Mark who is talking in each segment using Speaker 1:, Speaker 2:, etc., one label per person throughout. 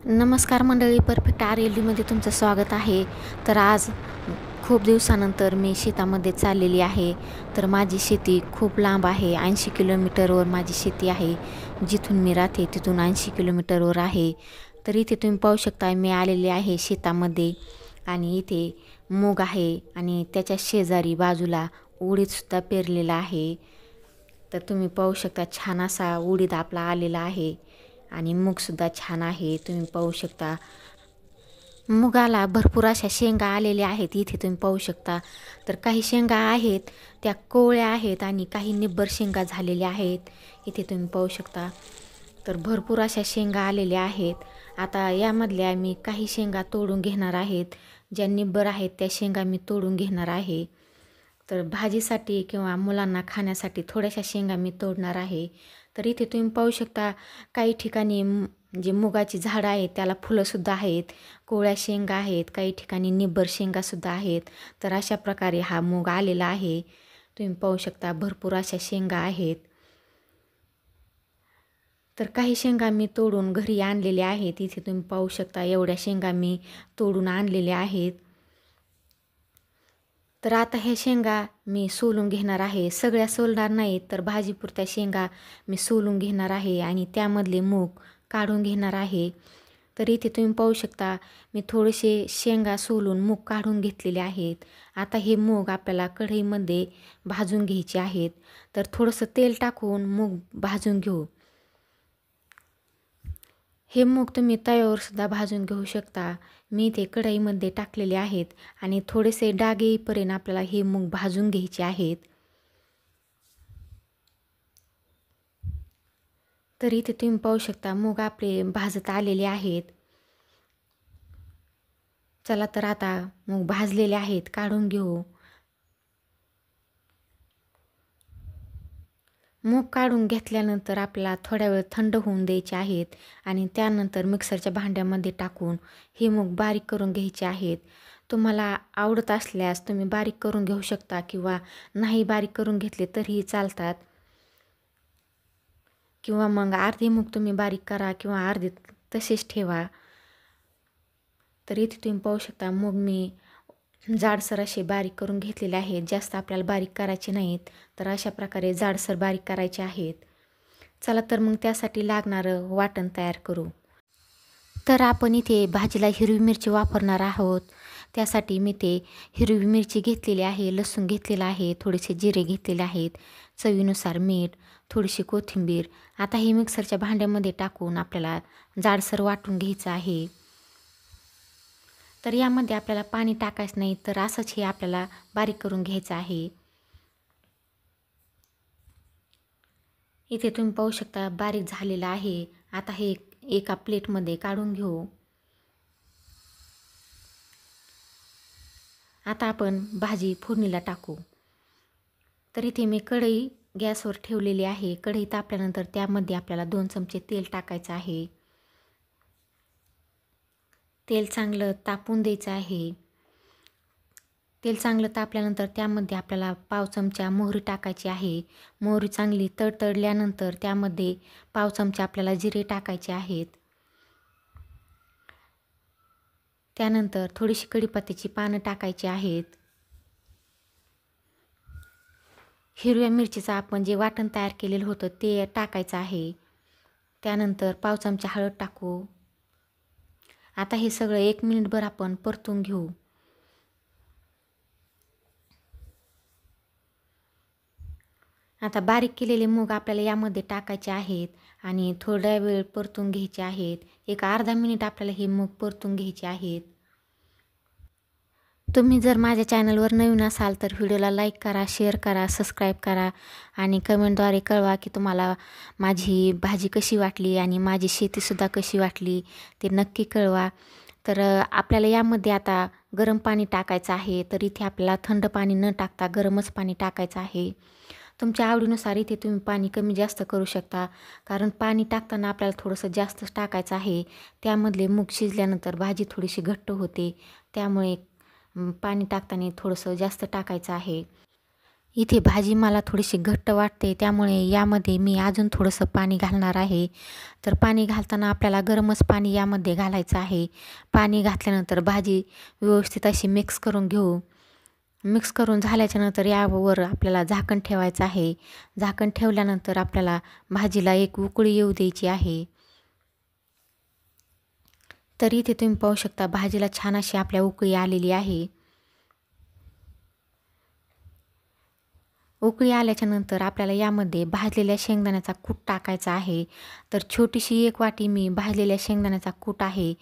Speaker 1: नमस्कार मंडळी, परफेक्ट RLDमध्ये तुमचं स्वागत आहे. तर आज खूप दिवसानंतर मी शेतामध्ये चाललेली आहे. तर माझी शेती खूप लांब आहे. 80 किलोमीटरवर माझी शेती आहे. जिथून मी राहते तिथून 80 किलोमीटरवर आहे. तर इथे तुम्ही पाहू शकता, मी आलेले आहे शेतामध्ये आणि इथे मूग आहे आणि त्याच्या शेजारी बाजूला उडीदसुद्धा पेरलेला आहे. तर तुम्ही पाहू शकता, छान असा उडीद आपला आलेला आहे आणि मूगसुद्धा छान आहे. तुम्ही पाहू शकता मुगाला भरपूर अशा शेंगा आलेल्या आहेत. इथे तुम्ही पाहू शकता. तर काही शेंगा आहेत त्या कोवळ्या आहेत आणि काही निब्बर शेंगा झालेल्या आहेत. इथे तुम्ही पाहू शकता. तर भरपूर अशा शेंगा आलेल्या आहेत. आता यामधल्या मी काही शेंगा तोडून घेणार आहेत. ज्या निब्बर आहेत त्या शेंगा मी तोडून घेणार आहे. तर भाजीसाठी किंवा मुलांना खाण्यासाठी थोड्याशा शेंगा मी तोडणार आहे. तर इथे तुम्ही पाहू शकता, काही ठिकाणी जे मुगाची झाडं आहेत त्याला फुलंसुद्धा आहेत, कोवळ्या शेंगा आहेत, काही ठिकाणी निब्बर शेंगासुद्धा आहेत. तर अशा प्रकारे हा मूग आलेला आहे. तुम्ही पाहू शकता भरपूर अशा शेंगा आहेत. तर काही शेंगा मी तोडून घरी आणलेल्या आहेत. इथे तुम्ही पाहू शकता, एवढ्या शेंगा मी तोडून आणलेल्या आहेत. तर आता हे शेंगा मी सोलून घेणार आहे. सगळ्या सोलणार नाहीत, तर भाजीपुरत्या शेंगा मी सोलून घेणार आहे आणि त्यामधले मूग काढून घेणार आहे. तर इथे तुम्ही पाहू शकता, मी थोडेसे शेंगा सोलून मूग काढून घेतलेले आहेत. आता हे मूग आपल्याला कढईमध्ये भाजून घ्यायचे आहेत. तर थोडंसं तेल टाकून मूग भाजून घेऊ. हे मूग तुम्ही तव्यावरसुद्धा भाजून घेऊ शकता. मी ते कढईमध्ये टाकलेले आहेत आणि थोडेसे डाग येईपर्यंत आपल्याला हे मूग भाजून घ्यायचे आहेत. तर इथे तुम्ही पाहू शकता, मूग आपले भाजत आलेले आहेत. चला तर आता मूग भाजलेले आहेत, काढून घेऊ. मूग काढून घेतल्यानंतर आपल्याला थोड्या वेळ थंड होऊन द्यायचे आहेत आणि त्यानंतर मिक्सरच्या भांड्यामध्ये टाकून हे मूग बारीक करून घ्यायचे आहेत. तुम्हाला आवडत असल्यास तुम्ही बारीक करून घेऊ शकता किंवा नाही बारीक करून घेतले तरीही चालतात. किंवा मग अर्धे मूग तुम्ही बारीक करा किंवा अर्धे तसेच ठेवा. तर इथे तुम्ही पाहू शकता, मूग मी जाडसर असे बारीक करून घेतलेले आहेत. जास्त आपल्याला बारीक करायचे नाहीत. तर अशा प्रकारे जाडसर बारीक करायचे आहेत. चला तर मग त्यासाठी लागणारं वाटण तयार करू. तर आपण इथे भाजीला हिरवी मिरची वापरणार आहोत. त्यासाठी मी ते हिरवी मिरची घेतलेली आहे, लसूण घेतलेला आहे, थोडेसे जिरे घेतलेले आहेत, चवीनुसार मीठ, थोडीशी कोथिंबीर. आता हे मिक्सरच्या भांड्यामध्ये टाकून आपल्याला जाडसर वाटून घ्यायचं आहे. तर यामध्ये आपल्याला पाणी टाकायचं नाही, तर असंच हे आपल्याला बारीक करून घ्यायचं आहे. इथे तुम्ही पाहू शकता बारीक झालेलं आहे. आता हे एका प्लेटमध्ये काढून घेऊ. आता आपण भाजी फोडणीला टाकू. तर इथे मी कढई गॅसवर ठेवलेली आहे. कढई तापल्यानंतर त्यामध्ये आपल्याला 2 चमचे तेल टाकायचं आहे. तेल चांगलं तापून द्यायचं आहे. तेल चांगलं तापल्यानंतर त्यामध्ये आपल्याला पाव चमचा मोहरी टाकायची आहे. मोहरी चांगली तडतडल्यानंतर त्यामध्ये पाव चमचा आपल्याला जिरे टाकायचे आहेत. त्यानंतर थोडीशी कढीपत्त्याची पानं टाकायची आहेत. हिरव्या मिरचीचं आपण जे वाटण तयार केलेलं होतं ते टाकायचं आहे. त्यानंतर पाव चमचा हळद टाकू. आता हे सगळं 1 मिनिटभर आपण परतून घेऊ. आता बारीक केलेले मूग आपल्याला यामध्ये टाकायचे आहेत आणि थोड्या वेळ परतून घ्यायचे आहेत. एक अर्धा मिनिट आपल्याला हे मूग परतून घ्यायचे आहेत. तुम्ही जर माझ्या चॅनलवर नवीन असाल तर व्हिडिओला लाईक करा, शेअर करा, सबस्क्राईब करा आणि कमेंटद्वारे कळवा की तुम्हाला माझी भाजी कशी वाटली आणि माझी शेतीसुद्धा कशी वाटली ते नक्की कळवा. तर आपल्याला यामध्ये आता गरम पाणी टाकायचं आहे. तर इथे आपल्याला थंड पाणी न टाकता गरमच पाणी टाकायचं आहे. तुमच्या आवडीनुसार इथे तुम्ही पाणी कमी जास्त करू शकता, कारण पाणी टाकताना आपल्याला थोडंसं जास्तच टाकायचं आहे. त्यामधले मूग शिजल्यानंतर भाजी थोडीशी घट्ट होते, त्यामुळे पाणी टाकताना थोडंसं जास्त टाकायचं आहे. इथे भाजी मला थोडीशी घट्ट वाटते, त्यामुळे यामध्ये मी अजून थोडंसं पाणी घालणार आहे. तर पाणी घालताना आपल्याला गरमच पाणी यामध्ये घालायचं आहे. पाणी घातल्यानंतर भाजी व्यवस्थित अशी मिक्स करून घेऊ. मिक्स करून झाल्याच्यानंतर यावर आपल्याला झाकण ठेवायचं आहे. झाकण ठेवल्यानंतर आपल्याला भाजीला एक उकळी येऊ द्यायची आहे. तर इथे तुम्ही पाहू शकता भाजीला छान अशी आपल्या उकळी आलेली आहे. उकळी आल्याच्यानंतर आपल्याला यामध्ये भाजलेल्या शेंगदाण्याचा कूट टाकायचा आहे. तर छोटीशी एक वाटी मी भाजलेल्या शेंगदाण्याचा कूट आहे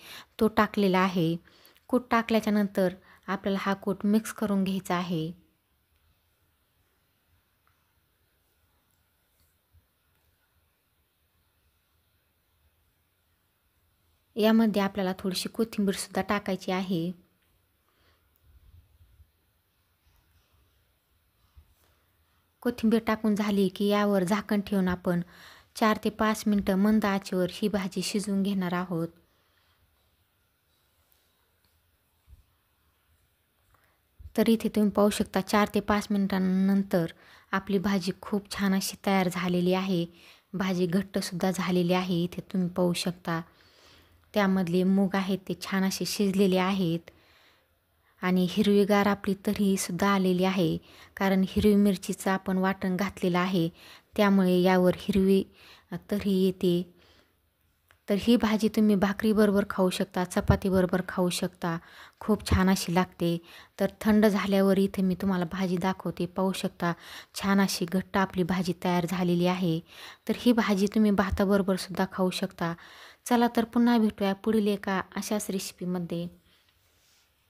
Speaker 1: तो टाकलेला आहे. कूट टाकल्याच्यानंतर आपल्याला हा कूट मिक्स करून घ्यायचा आहे. यामध्ये आपल्याला थोडीशी कोथिंबीरसुद्धा टाकायची आहे. कोथिंबीर टाकून झाली की यावर झाकण ठेवून आपण 4 ते 5 मिनटं मंद आचेवर ही भाजी शिजवून घेणार आहोत. तर इथे तुम्ही पाहू शकता 4 ते 5 मिनिटांनंतर आपली भाजी खूप छान अशी तयार झालेली आहे. भाजी घट्टसुद्धा झालेली आहे. इथे तुम्ही पाहू शकता त्यामधले मूग आहेत ते छान असे शिजलेले आहेत आणि हिरवीगार आपली तर्हीसुद्धा आलेली आहे. कारण हिरवी मिरचीचं आपण वाटण घातलेलं आहे, त्यामुळे यावर हिरवी तर्ही येते. तर ही भाजी तुम्ही भाकरीबरोबर खाऊ शकता, चपातीबरोबर खाऊ शकता. खूप छान अशी लागते. तर थंड झाल्यावर इथे मी तुम्हाला भाजी दाखवते. पाहू शकता छान अशी घट्ट आपली भाजी तयार झालेली आहे. तर ही भाजी तुम्ही भाताबरोबर सुद्धा खाऊ शकता. चला तर पुन्हा भेटूया पुढील एका अशाच रेसिपीमध्ये.